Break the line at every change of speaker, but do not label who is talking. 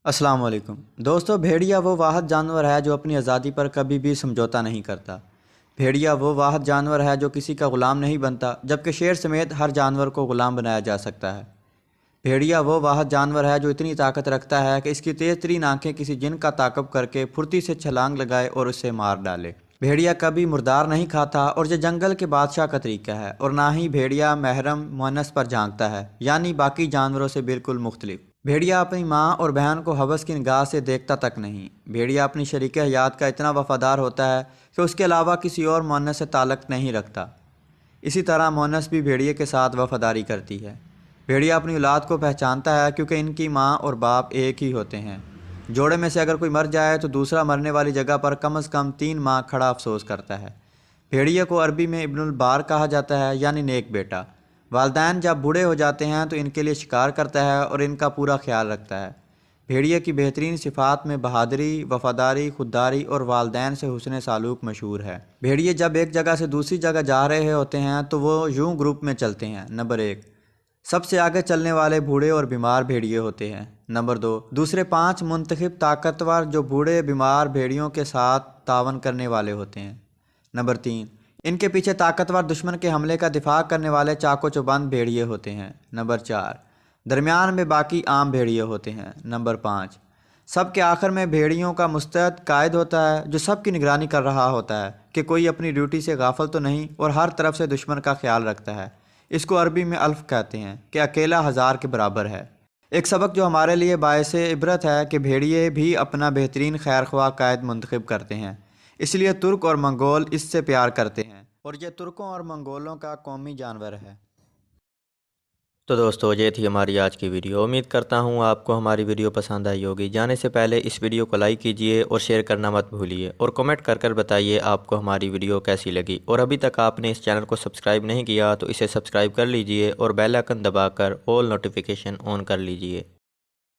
السلام علیکم دوستو، بھیڑیا وہ واحد جانور ہے جو اپنی آزادی پر کبھی بھی سمجھوتا نہیں کرتا۔ بھیڑیا وہ واحد جانور ہے جو کسی کا غلام نہیں بنتا، جبکہ شیر سمیت ہر جانور کو غلام بنایا جا سکتا ہے۔ بھیڑیا وہ واحد جانور ہے جو اتنی طاقت رکھتا ہے کہ اس کی تیز ترین آنکھیں کسی جن کا تعاقب کر کے پھرتی سے چھلانگ لگائے اور اسے مار ڈالے۔ بھیڑیا کبھی مردار نہیں کھاتا اور یہ جنگل کے بادشاہ کا طریقہ ہے، اور نہ ہی بھیڑیا محرم مونس پر جھانکتا ہے، یعنی باقی جانوروں سے بالکل مختلف۔ بھیڑیا اپنی ماں اور بہن کو ہوس کی نگاہ سے دیکھتا تک نہیں۔ بھیڑیا اپنی شریک حیات کا اتنا وفادار ہوتا ہے کہ اس کے علاوہ کسی اور مونس سے تعلق نہیں رکھتا۔ اسی طرح مونس بھی بھیڑیے کے ساتھ وفاداری کرتی ہے۔ بھیڑیا اپنی اولاد کو پہچانتا ہے کیونکہ ان کی ماں اور باپ ایک ہی ہوتے ہیں۔ جوڑے میں سے اگر کوئی مر جائے تو دوسرا مرنے والی جگہ پر کم از کم 3 ماہ کھڑا افسوس کرتا ہے۔ بھیڑیے کو عربی میں ابن البار کہا جاتا ہے، یعنی نیک بیٹا۔ والدین جب بوڑھے ہو جاتے ہیں تو ان کے لیے شکار کرتا ہے اور ان کا پورا خیال رکھتا ہے۔ بھیڑیے کی بہترین صفات میں بہادری، وفاداری، خودداری اور والدین سے حسن سلوک مشہور ہے۔ بھیڑیے جب ایک جگہ سے دوسری جگہ جا رہے ہوتے ہیں تو وہ یوں گروپ میں چلتے ہیں۔ نمبر 1، سب سے آگے چلنے والے بوڑھے اور بیمار بھیڑیے ہوتے ہیں۔ نمبر 2، دوسرے 5 منتخب طاقتور جو بوڑھے بیمار بھیڑیوں کے ساتھ تعاون کرنے والے ہوتے ہیں۔ نمبر 3، ان کے پیچھے طاقتور دشمن کے حملے کا دفاع کرنے والے چاق و چوبند بھیڑیے ہوتے ہیں۔ نمبر 4، درمیان میں باقی عام بھیڑیے ہوتے ہیں۔ نمبر 5، سب کے آخر میں بھیڑیوں کا مستعد قائد ہوتا ہے جو سب کی نگرانی کر رہا ہوتا ہے کہ کوئی اپنی ڈیوٹی سے غافل تو نہیں اور ہر طرف سے دشمن کا خیال رکھتا ہے۔ اس کو عربی میں الف کہتے ہیں کہ اکیلا 1000 کے برابر ہے۔ ایک سبق جو ہمارے لیے باعث عبرت ہے کہ بھیڑیے بھی اپنا بہترین خیر خواہ قائد منتخب کرتے ہیں، اس لیے ترک اور منگول اس سے پیار کرتے ہیں، اور یہ ترکوں اور منگولوں کا قومی جانور ہے۔
تو دوستو، یہ تھی ہماری آج کی ویڈیو۔ امید کرتا ہوں آپ کو ہماری ویڈیو پسند آئی ہوگی۔ جانے سے پہلے اس ویڈیو کو لائک کیجئے اور شیئر کرنا مت بھولیے، اور کمنٹ کر بتائیے آپ کو ہماری ویڈیو کیسی لگی۔ اور ابھی تک آپ نے اس چینل کو سبسکرائب نہیں کیا تو اسے سبسکرائب کر لیجئے اور بیل آئیکن دبا کر آل نوٹیفیکیشن آن کر لیجئے۔